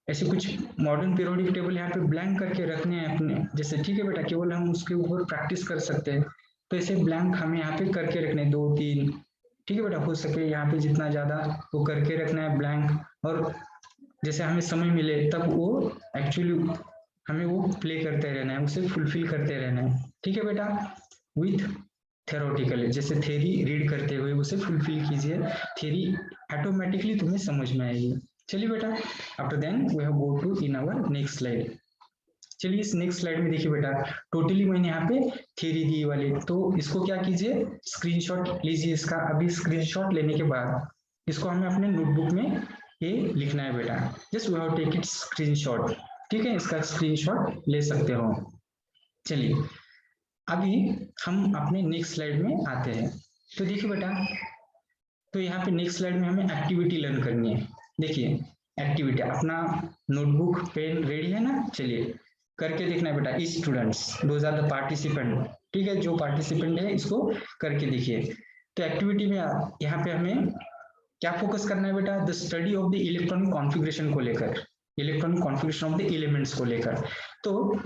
ऐसे कुछ मॉडर्न पीरियोडिक टेबल यहाँ पे ब्लैंक करके रखने हैं अपने जैसे, ठीक है बेटा, केवल हम उसके ऊपर प्रैक्टिस कर सकते हैं। तो ऐसे ब्लैंक हमें यहाँ पे करके रखने 2-3, ठीक है बेटा, हो सके यहाँ पे जितना ज्यादा वो करके रखना है ब्लैंक, और जैसे हमें समय मिले तब वो एक्चुअली हमें वो प्ले करते रहना है, उसे फुलफिल करते रहना है, ठीक है बेटा, विथ थ्योरेटिकली, जैसे थ्योरी रीड करते हुए उसे फुलफिल कीजिए, थ्योरी ऑटोमेटिकली तुम्हें समझ में आएगी। चलिए बेटा, after then we have go to in our next slide. चलिए इस नेक्स्ट स्लाइड में देखिए बेटा, टोटली मैंने यहाँ पे थ्योरी दी वाली, तो इसको क्या कीजिए, स्क्रीनशॉट लीजिए इसका। अभी स्क्रीनशॉट लेने के बाद इसको हमें अपने नोटबुक में ये लिखना है बेटा, just we have take it screenshot, ठीक है, इसका स्क्रीनशॉट ले सकते हो। चलिए अभी हम अपने नेक्स्ट स्लाइड में आते हैं। तो देखिए बेटा, तो यहाँ पे नेक्स्ट स्लाइड में हमें एक्टिविटी लर्न करनी है। देखिए एक्टिविटी, अपना नोटबुक पेन रेडी है ना, चलिए करके देखना है बेटा। Students, those are the participant, ठीक है, जो पार्टिसिपेंट है इसको करके देखिए। तो एक्टिविटी में यहाँ पे हमें क्या फोकस करना है बेटा, the study of the electronic configuration को लेकर, electronic configuration of the elements को लेकर। तो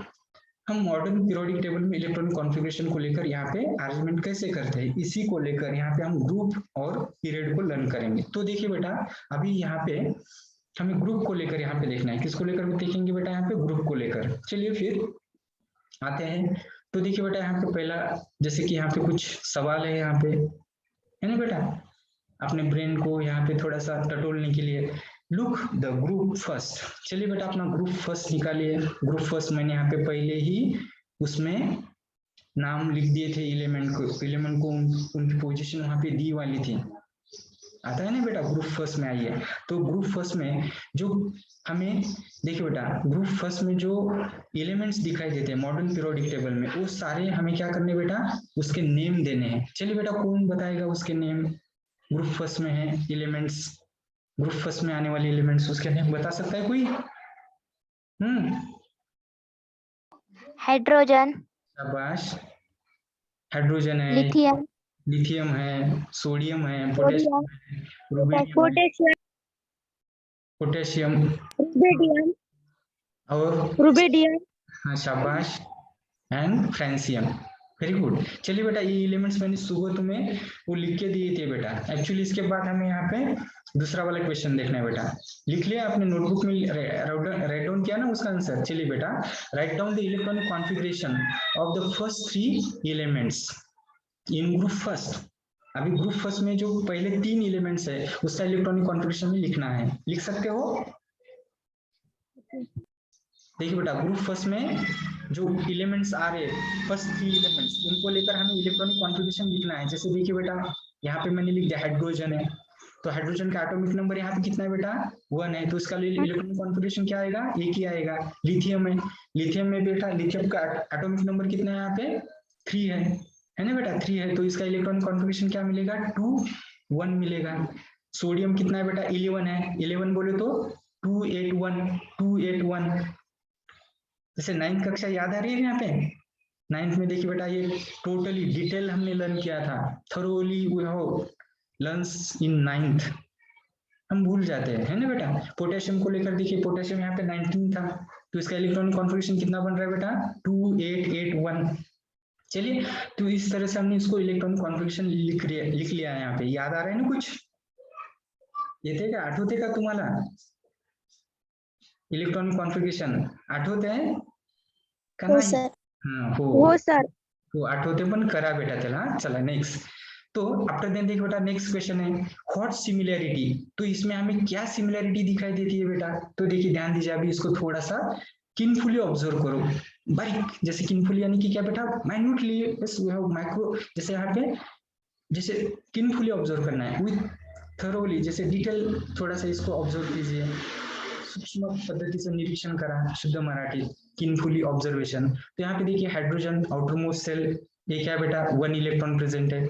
हम मॉडर्न पीरियोडिक टेबल में इलेक्ट्रॉनिक कॉन्फ़िगरेशन को लेकर यहाँ पे अरेंजमेंट कैसे करते हैं, इसी को लेकर यहाँ पे हम ग्रुप और पीरियड को लर्न करेंगे। तो देखिए बेटा, अभी यहाँ पे हमें ग्रुप को लेकर यहाँ पे देखना है, किसको लेकर देखेंगे बेटा, यहाँ पे ग्रुप को लेकर। चलिए फिर आते हैं। तो देखिए बेटा, यहाँ पे पहला जैसे कि यहाँ पे कुछ सवाल है यहाँ पे, है ना बेटा, अपने ब्रेन को यहाँ पे थोड़ा सा टटोलने के लिए, लुक द ग्रुप फर्स्ट। चलिए बेटा अपना ग्रुप फर्स्ट निकालिए। ग्रुप फर्स्ट मैंने यहाँ पे पहले ही उसमें नाम लिख दिए थे एलिमेंट को उनकी पोजीशन वहां पे दी वाली थी, आता है ना बेटा। ग्रुप फर्स्ट में आइए। तो ग्रुप फर्स्ट में जो हमें, देखिए बेटा, ग्रुप फर्स्ट में जो एलिमेंट्स दिखाई देते हैं मॉडर्न पीरियोडिक टेबल में, वो सारे हमें क्या करने बेटा, उसके नेम देने हैं। चलिए बेटा, कौन बताएगा उसके नेम, ग्रुप फर्स्ट में है एलिमेंट्स, ग्रुप फर्स्ट में आने वाले एलिमेंट्स, उसके नेम बता सकता है कोई? हाइड्रोजन, शाबाश, हाइड्रोजन है, लिथियम है, सोडियम है, पोटेशियम है, पोटेशियम और रुबिडियम, हाँ शाबाश, एंड फ्रांसियम। Very good. चलिए बेटा, ये एलिमेंट्स मैंने सुबह तुम्हें वो लिख के दिए थे बेटा। एक्चुअली इसके बाद हमें यहाँ पे दूसरा वाला क्वेश्चन देखना है बेटा। लिख लिया आपने नोटबुक में, राइट डाउन किया ना उसका आंसर। चलिए बेटा, write down the electronic configuration of the first 3 elements in group first. अभी ग्रुप फर्स्ट में जो पहले 3 एलिमेंट्स है उसका इलेक्ट्रॉनिक कॉन्फ़िगरेशन में लिखना है, लिख सकते हो? देखिए बेटा, ग्रुप फर्स्ट में जो एलिमेंट्स आ रहे हैं, फर्स्ट 3 एलिमेंट्स, उनको लेकर हमें इलेक्ट्रॉनिक कॉन्फ़िगरेशन लिखना है। जैसे देखिए बेटा, यहाँ पे मैंने लिख दिया हाइड्रोजन है, तो हाइड्रोजन का एटॉमिक नंबर यहाँ पे कितना है बेटा, 1 है, तो इसका इलेक्ट्रॉनिक कॉन्फ़िगरेशन क्या आएगा, एक ही आएगा। लिथियम है, लिथियम में बेटा, लिथियम का एटॉमिक नंबर कितना है यहाँ पे, 3 है ना बेटा, 3 है, तो इसका इलेक्ट्रॉन कॉन्फ़िगरेशन क्या मिलेगा, 2 1 मिलेगा। सोडियम कितना है बेटा, 11 है, 11 बोले तो 281 जैसे 9th कक्षा याद आ रही है यहाँ पे, 9th में देखिए बेटा ये टोटली डिटेल हमने लर्न किया था, thoroughly we have learns in 9th, हम भूल जाते हैं, है ना बेटा। पोटेशियम को लेकर देखिए, पोटेशियम यहाँ पे 19 था, तो इसका इलेक्ट्रॉन कॉन्फ़िगरेशन कितना बन रहा है बेटा, 2881। चलिए, तो इस तरह से हमने इसको इलेक्ट्रॉन कॉन्फ़िगरेशन लिख लिया है यहाँ पे, याद आ रहा है ना कुछ, येते का आठवते का तुम्हाला इलेक्ट्रॉनिक कॉन्फ़िगरेशन आठवते आहे का हो नाही? सर. हो सर. तो आठवते पण करा बेटा त्याला। चला नेक्स्ट, तो आफ्टर देन देखो बेटा नेक्स्ट क्वेश्चन है व्हाट सिमिलैरिटी, तो इसमें हमें क्या सिमिलैरिटी दिखाई देती है बेटा, तो देखिए ध्यान दीजिए, अभी इसको थोड़ा सा किनफुली ऑब्जर्व करो, बारीक, जैसे किनफुली यानी कि क्या बेटा, minutely, yes we have micro, जैसे यहाँ पे जैसे किनफुली ऑब्जर्व करना है, विथ थरोली, जैसे डिटेल थोड़ा सा इसको ऑब्जर्व कीजिए, सूक्ष्म पद्धतीचं निरीक्षण करा, शुद्ध मराठी किनफुली ऑब्जर्वेशन। तो यहाँ पे देखिए हाइड्रोजन आउटर मोस्ट सेल, ये क्या बेटा 1 इलेक्ट्रॉन प्रेजेंट है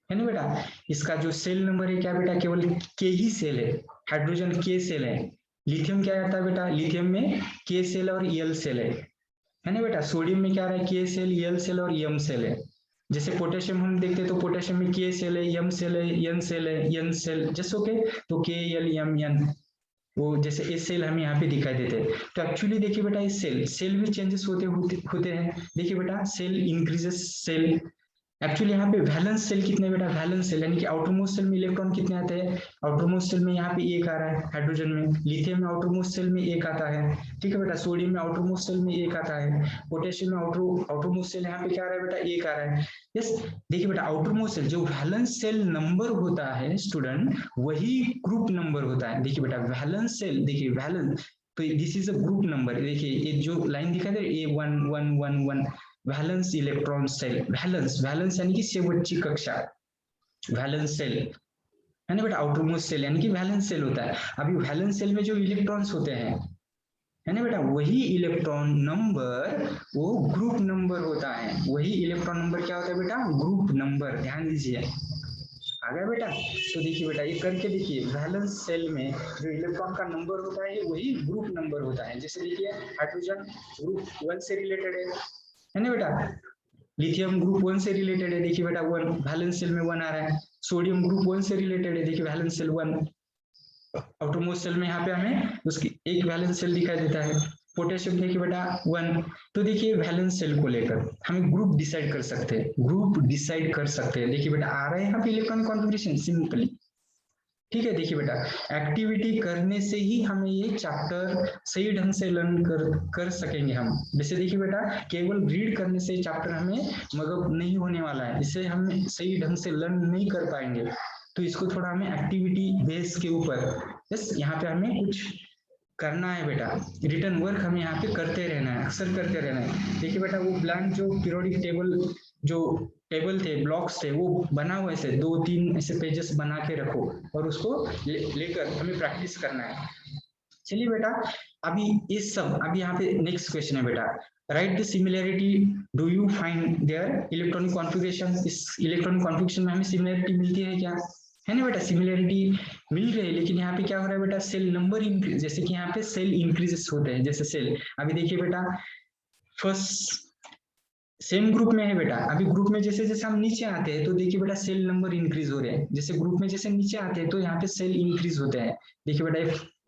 ना बेटा। इसका जो सेल नंबर है क्या बेटा, केवल के ही सेल है, हाइड्रोजन के सेल है। लिथियम क्या आता है बेटा, लिथियम में के सेल और यल सेल है ना बेटा। सोडियम में क्या आ रहा है, के सेल, यल सेल और यम सेल है। जैसे पोटेशियम हम देखते हैं तो पोटेशियम में के सेल है, यम सेल है, एन सेल है, एन सेल, जैसे ओके, तो के एल एम एन, वो जैसे ए सेल हमें यहाँ पे दिखाई देते हैं। तो एक्चुअली देखिए बेटा, इस सेल भी चेंजेस होते हैं। देखिए बेटा, सेल इंक्रीजेस, सेल एक्चुअली यहाँ पे वैलेंस सेल कितने बेटा, वैलेंस सेल यानी कि आउटर मोस्ट सेल में इलेक्ट्रॉन कितने आते हैं, आउटर मोस्ट सेल में यहाँ पे एक आ रहा है हाइड्रोजन में, लिथियम में आउटर मोस्ट सेल में एक आता है, ठीक है बेटा। सोडियम में आउटर मोस्ट सेल में एक आता है, पोटेशियम में आउटर मोस्ट सेल यहाँ पे क्या आ रहा है बेटा, एक आ रहा है। यस, देखिए बेटा, आउटर मोस्ट सेल जो वैलेंस सेल नंबर होता है स्टूडेंट, वही ग्रुप नंबर होता है। देखिए बेटा, वैलेंस सेल, देखिए वैलेंस, तो this is a group number. देखिए ये जो लाइन दिखा दे, A1111 valence electron shell, valence यानी कि शेवटची कक्षा, वैलेंस सेल है ना बेटा। आउटर मोस्ट सेल यानी कि वैलेंस सेल होता है। अभी वैलेंस सेल में जो इलेक्ट्रॉन्स होते हैं, है ना बेटा, वही इलेक्ट्रॉन नंबर वो ग्रुप नंबर होता है। वही इलेक्ट्रॉन नंबर क्या होता है बेटा, ग्रुप नंबर। ध्यान दीजिए, आ गया बेटा। तो देखिए बेटा, ये करके देखिए, वैलेंस सेल में जो इलेक्ट्रॉन का नंबर होता है वही ग्रुप नंबर होता है। जैसे देखिए, हाइड्रोजन ग्रुप 1 से रिलेटेड है ना बेटा। लिथियम ग्रुप 1 से रिलेटेड है, देखिए बेटा 1, वैलेंस सेल में 1 आ रहा है। सोडियम ग्रुप 1 से रिलेटेड है, देखिए वैलेंस सेल 1, आउटरमोस्ट सेल में यहाँ पे हमें उसकी एक वैलेंस सेल दिखाई देता है। पोटेशियम देखिए बेटा 1, तो देखिए वैलेंस सेल को लेकर हमें ग्रुप डिसाइड कर सकते हैं, ग्रुप डिसाइड कर सकते हैं। देखिए बेटा, आ रहा है यहाँ पे इलेक्ट्रॉनिक कॉन्फ़िगरेशन सिंपली, ठीक है। देखिए बेटा, एक्टिविटी करने से ही हमें ये चैप्टर सही ढंग से लर्न कर सकेंगे हम। जैसे देखिए बेटा, केवल रीड करने से चैप्टर हमें मगब नहीं होने वाला है, इससे हम सही ढंग से लर्न नहीं कर पाएंगे। तो इसको थोड़ा हमें एक्टिविटी बेस के ऊपर, यस, यहाँ पे हमें कुछ करना है बेटा, रिटर्न वर्क हमें यहाँ पे करते रहना है, अक्सर करते रहना है। देखिए बेटा, वो ब्लैंक जो पीरियोडिक टेबल, जो टेबल थे, ब्लॉक्स थे, वो बना हुआ ऐसे 2-3 ऐसे पेजेस बना के रखो और उसको लेकर हमें प्रैक्टिस करना है। चलिए बेटा, अभी इस सब, अभी यहाँ पे नेक्स्ट क्वेश्चन है बेटा, write the similarity, do you find their electronic configuration. इस इलेक्ट्रॉनिक कॉन्फ़िगरेशन में हमें सिमिलैरिटी मिलती है क्या, है ना बेटा, सिमिलैरिटी मिल रही है। लेकिन यहाँ पे क्या हो रहा है बेटा, सेल नंबर इंक्रीज, जैसे कि यहाँ पे सेल इंक्रीजेस होते हैं, जैसे सेल, अभी देखिए बेटा, फर्स्ट सेम ग्रुप में है बेटा, अभी ग्रुप में जैसे जैसे हम नीचे आते हैं तो देखिए बेटा सेल नंबर इंक्रीज हो रहे हैं। जैसे ग्रुप में जैसे नीचे आते हैं तो यहाँ पे सेल इंक्रीज होते हैं। देखिए बेटा,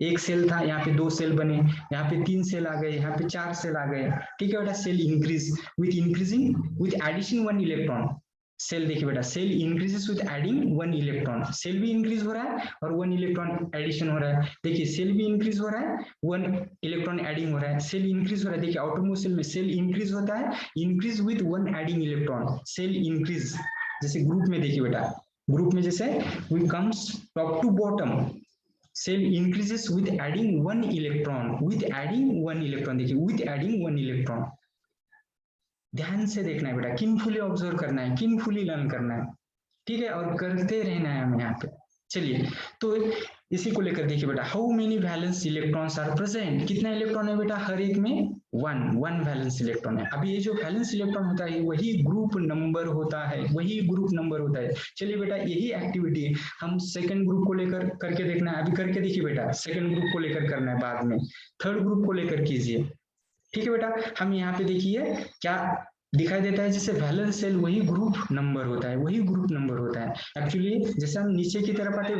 एक सेल था, यहाँ पे 2 सेल बने, यहाँ पे 3 सेल आ गए, यहाँ पे 4 सेल आ गए, ठीक है बेटा। Shell increase with increasing with addition 1 electron. Shell देखिए बेटा, shell increases with adding 1 electron, shell भी इंक्रीज हो रहा है और 1 इलेक्ट्रॉन एडिशन हो रहा है। देखिए सेल भी इंक्रीज हो रहा है, 1 इलेक्ट्रॉन एडिंग हो रहा है, सेल इंक्रीज हो रहा है। देखिए आउटरमोस्ट सेल में सेल इंक्रीज होता है, increase with 1 adding electron, shell increase. जैसे ग्रुप में देखिए बेटा, ग्रुप में जैसे we comes top to bottom, shell increases with adding 1 electron, with adding 1 electron, देखिए विथ एडिंग 1 इलेक्ट्रॉन। ध्यान से देखना है बेटा, किनफुली ऑब्जर्व करना है, किनफुली लर्न करना है, ठीक है, और करते रहना है हमें यहाँ पे। चलिए, तो इसी को लेकर देखिए बेटा, how many valence electrons are present, कितना इलेक्ट्रॉन है बेटा, हर एक में वन वैलेंस इलेक्ट्रॉन है। अभी ये जो वैलेंस इलेक्ट्रॉन होता है वही ग्रुप नंबर होता है, वही ग्रुप नंबर होता है। चलिए बेटा, यही एक्टिविटी हम सेकंड ग्रुप को लेकर करके देखना है। अभी करके देखिए बेटा, सेकंड ग्रुप को लेकर करना है, बाद में थर्ड ग्रुप को लेकर कीजिए। ठीक है बेटा, हम यहाँ पे देखिए क्या दिखाई देता है, जैसे वैलेंस सेल वही ग्रुप नंबर होता है, वही ग्रुप नंबर होता है। एक्चुअली जैसे हम नीचे की तरफ आते हैं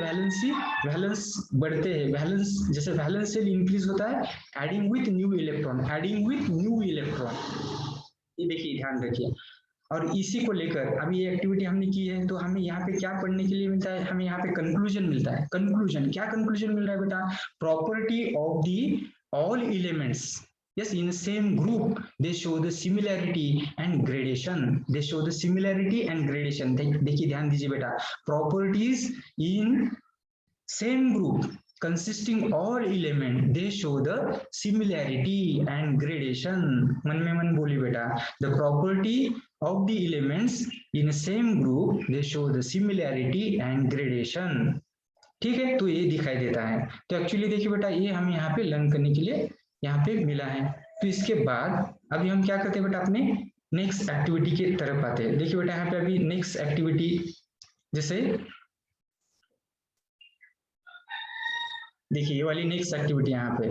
वैलेंस बढ़ते हैं, वैलेंस जैसे वैलेंस सेल इंक्रीज होता है adding with new electron, adding with new electron, ये देखिए ध्यान रखिए। और इसी को लेकर अभी ये एक्टिविटी हमने की है, तो हमें यहाँ पे क्या पढ़ने के लिए मिलता है, हमें यहाँ पे कंक्लूजन मिलता है। कंक्लूजन, क्या कंक्लूजन मिल रहा है बेटा, property of the all elements, yes, in the same group they show the similarity and gradation, they show the similarity and gradation। देखिए ध्यान दीजिए बेटा, properties in same group consisting all element they show the similarity and gradation। मन में मन बोली बेटा, the property of the elements in the same group they show the similarity and gradation। ठीक है, तो ये दिखाई देता है। तो एक्चुअली देखिए बेटा, ये हमें यहाँ पे लर्न करने के लिए यहाँ पे मिला है। तो इसके बाद अभी हम क्या करते हैं बेटा, अपने नेक्स्ट एक्टिविटी की तरफ आते हैं। देखिए बेटा, यहाँ पे अभी नेक्स्ट एक्टिविटी, जैसे देखिए ये वाली नेक्स्ट एक्टिविटी यहाँ पे,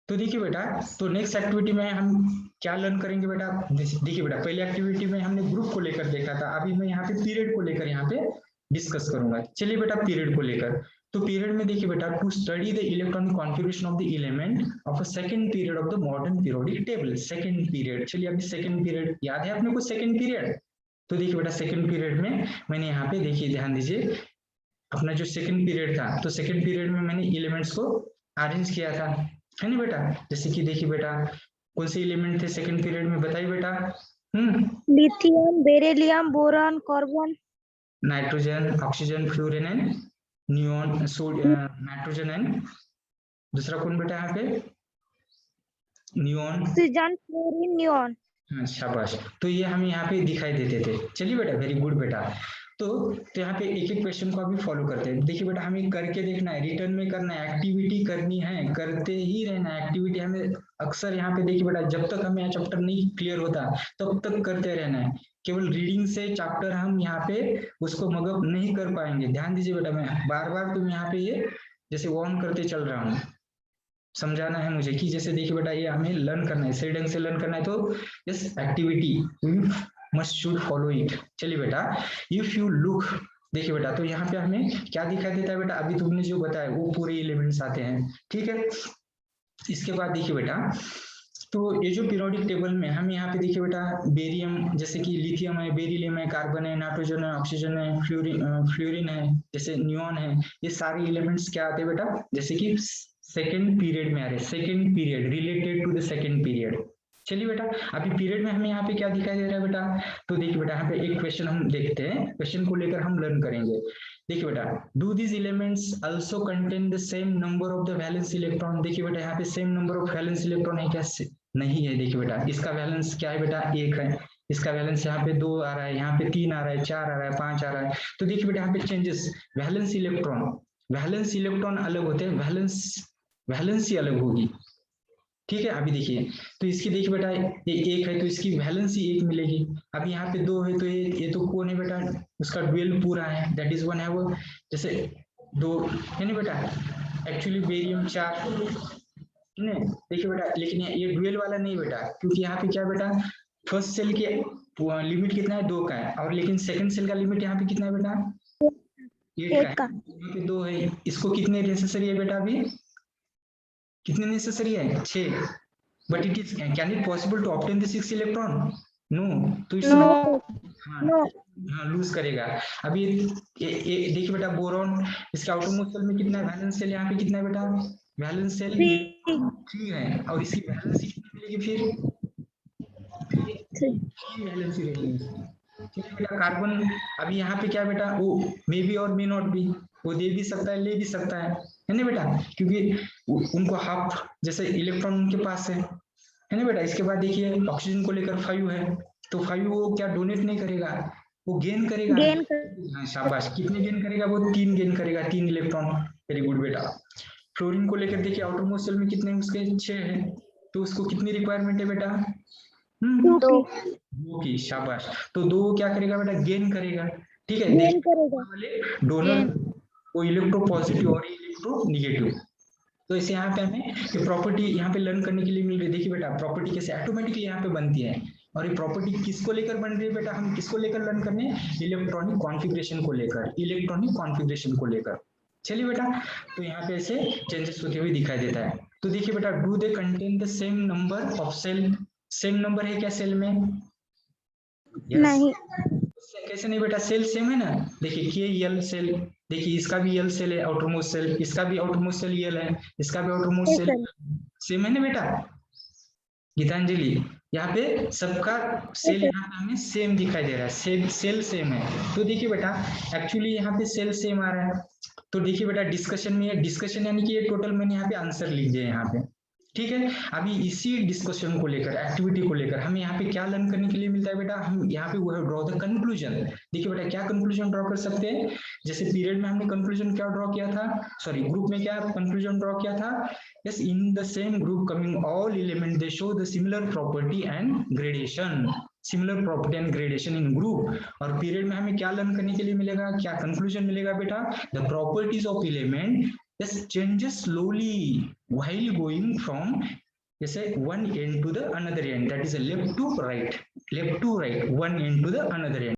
तो देखिए बेटा, तो नेक्स्ट एक्टिविटी में हम क्या लर्न करेंगे बेटा, देखिए बेटा, पहले एक्टिविटी में हमने ग्रुप को लेकर देखा था, अभी मैं यहाँ पे पीरियड को लेकर यहाँ पे डिस्कस करूंगा। चलिए बेटा, पीरियड को लेकर, तो पीरियड में देखिए बेटा, to study the electronic configuration of the element of a second period of the modern periodic table. Second period, चलिए अभी सेकंड पीरियड याद है अपने को, सेकंड पीरियड। तो देखिए बेटा, सेकंड पीरियड में मैंने यहाँ पे देखिए ध्यान दीजिए, अपना जो सेकंड पीरियड था, तो सेकंड पीरियड में मैंने एलिमेंट्स को अरेंज किया था, है ना बेटा। जैसे कि देखिए बेटा, कौन से एलिमेंट थे सेकंड पीरियड में, बताइए बेटा। Lithium, beryllium, boron, carbon, nitrogen, oxygen, fluorine and neon, nitrogen and दूसरा कौन बेटा यहाँ पे, नियॉन, ऑक्सीजन, फ्लोरीन, नियॉन। हाँ शाबाश। तो ये हमें यहाँ पे दिखाई देते थे। चलिए बेटा, वेरी गुड बेटा। तो यहाँ पे एक एक क्वेश्चन को अभी फॉलो करते हैं। देखिए बेटा, हमें करके देखना है, रिटर्न में करना है, एक्टिविटी करनी है, करते ही रहना है एक्टिविटी। हमें अक्सर यहाँ पे देखिए बेटा, जब तक हमें चैप्टर नहीं क्लियर होता तब तक करते रहना है। केवल रीडिंग से चैप्टर हम यहाँ पे उसको मगअप नहीं कर पाएंगे। ध्यान दीजिए बेटा, मैं बार बार तुम यहाँ पे ये जैसे ऑन करते चल रहा हूँ, समझाना है मुझे कि जैसे देखिए बेटा, ये हमें लर्न करना है, सही ढंग से लर्न करना है, तो yes activity must should follow it. चलिए बेटा, इफ यू लुक, देखिए बेटा, तो यहाँ पे हमें क्या दिखाई देता है बेटा, अभी तुमने जो बताया वो पूरे एलिमेंट्स आते हैं, ठीक है। इसके बाद देखिए बेटा, तो ये जो पीरियोडिक टेबल में हम यहाँ पे देखिए बेटा, बेरियम जैसे कि लिथियम है, बेरिलियम है, कार्बन है, नाइट्रोजन है, ऑक्सीजन है, फ्लोरीन है, जैसे नियॉन है, ये सारे एलिमेंट्स क्या आते हैं बेटा, जैसे कि सेकेंड पीरियड में आ रहे, second period related to the second period. चलिए बेटा, अभी पीरियड में हमें यहाँ पे क्या दिखाई दे रहा है बेटा, तो देखिए बेटा, यहाँ पे एक क्वेश्चन हम देखते हैं, क्वेश्चन को लेकर हम लर्न करेंगे। देखिए बेटा, do this elements also contain the same number of the valence electron. देखिए बेटा, यहाँ पे same number of valence electron है क्या, नहीं है। देखिए बेटा, इसका वैलेंस क्या है बेटा, एक है, इसका वैलेंस यहाँ पे 2 आ रहा है, यहाँ पे 3 आ रहा है, 4 आ रहा है, 5 आ रहा है। तो देखिए बेटा, यहाँ पे चेंजेस, वैलेंस इलेक्ट्रॉन अलग होते हैं, वैलेंसी अलग होगी, ठीक है। अभी देखिए, तो इसकी देखिए बेटा, ये एक है तो इसकी वैलेंसी एक मिलेगी। अब यहाँ पे 2 है तो ये तो कौन है बेटा, उसका ड्यूअल पूरा है, दैट इज 1 है वो, जैसे 2 है ना बेटा। एक्चुअली बेरियम 4 नहीं, देखिए बेटा, लेकिन ये ड्यूअल वाला नहीं बेटा, क्योंकि यहाँ पे क्या बेटा, फर्स्ट सेल के लिमिट कितना है, 2 का है, और लेकिन सेकंड सेल का लिमिट यहाँ पे कितना है बेटा, 8 का है। यहाँ पे 2 है, इसको कितने नेसेसरी है बेटा, अभी कितने नेसेसरी है, 6, but it is can it possible to obtain the 6 electron, no, तो इट्स हाँ लूज करेगा। अभी देखिए बेटा, बोरॉन, इसके आउटरमोस्ट सेल में कितना है, वैलेंस सेल यहाँ पे कितना है बेटा, वैलेंस सेल 3 है, और इसकी वैलेंसी कितनी मिलेगी फिर, 3 वैलेंसी रहेगी। ठीक है बेटा, कार्बन, अभी यहाँ पे क्या बेटा, वो मे बी और मे नॉट बी, वो दे भी सकता है, ले भी सकता है ना बेटा, क्योंकि उनको हाफ जैसे इलेक्ट्रॉन उनके पास है ना बेटा। इसके बाद देखिए, ऑक्सीजन को लेकर 5 है, तो 5 वो क्या डोनेट नहीं करेगा, वो गेन करेगा। हाँ शाबाश, कितने गेन करेगा वो, 3 गेन करेगा, 3 इलेक्ट्रॉन वेरी गुड बेटा। फ्लोरीन को लेकर देखिए आउटर मोस्ट शेल में कितने उसके 6 है, तो उसको कितनी रिक्वायरमेंट है बेटा? 2 की। शाबाश। तो 2 क्या करेगा बेटा? गेन करेगा। ठीक है, गेन करेगा वाले डोनर को इलेक्ट्रो पॉजिटिव और इलेक्ट्रो निगेटिव। तो इसे यहाँ पे हमें ये प्रॉपर्टी यहाँ पे लर्न करने के लिए मिल रही है। देखिए बेटा प्रॉपर्टी कैसे ऑटोमेटिकली यहाँ पे बनती है, और ये प्रॉपर्टी किसको लेकर बन रही है बेटा? हम किसको लेकर लर्न करने? इलेक्ट्रॉनिक कॉन्फ़िगरेशन को लेकर, इलेक्ट्रॉनिक कॉन्फ़िगरेशन को लेकर। चलिए बेटा, तो यहाँ पे ऐसे चेंजेस होते हुए दिखाई देता है। तो देखिए बेटा, do they contain the same number of shell? Same number है क्या सेल में? नहीं। कैसे नहीं बेटा? सेल सेम है ना। देखिए के यल सेल, देखिए इसका भी यल सेल है आउटर मोस्ट सेल, इसका भी आउटर मोस्ट सेल यल है, इसका भी आउटर मोस्ट सेल सेम है ना बेटा? गीतांजलि, यहाँ पे सबका सेल यहाँ पे हमें सेम दिखाई दे रहा है, सेल सेम है। तो देखिए बेटा एक्चुअली यहाँ पे सेल सेम आ रहा है। तो देखिए बेटा डिस्कशन में, डिस्कशन यानी कि ये टोटल मैंने यहाँ पे आंसर लिख दिया यहाँ पे। ठीक है, अभी इसी डिस्कशन को लेकर, एक्टिविटी को लेकर हमें यहाँ पे क्या लर्न करने के लिए मिलता है बेटा? हम यहाँ पे ड्रॉ द कंक्लूजन। देखिए बेटा क्या कंक्लूजन ड्रॉ कर सकते हैं? जैसे पीरियड में हमने कंक्लूजन क्या ड्रॉ किया था, सॉरी ग्रुप में क्या कंक्लूजन ड्रॉ किया था? Yes, in the same group coming all elements, they show the similar property and gradation. Similar property and gradation in group. और पीरियड में हमें क्या लर्न करने के लिए मिलेगा? क्या कंक्लूजन मिलेगा बेटा? The properties of element just changes slowly while going from जैसे one end to the another end, that is a left to right, one end to the another end.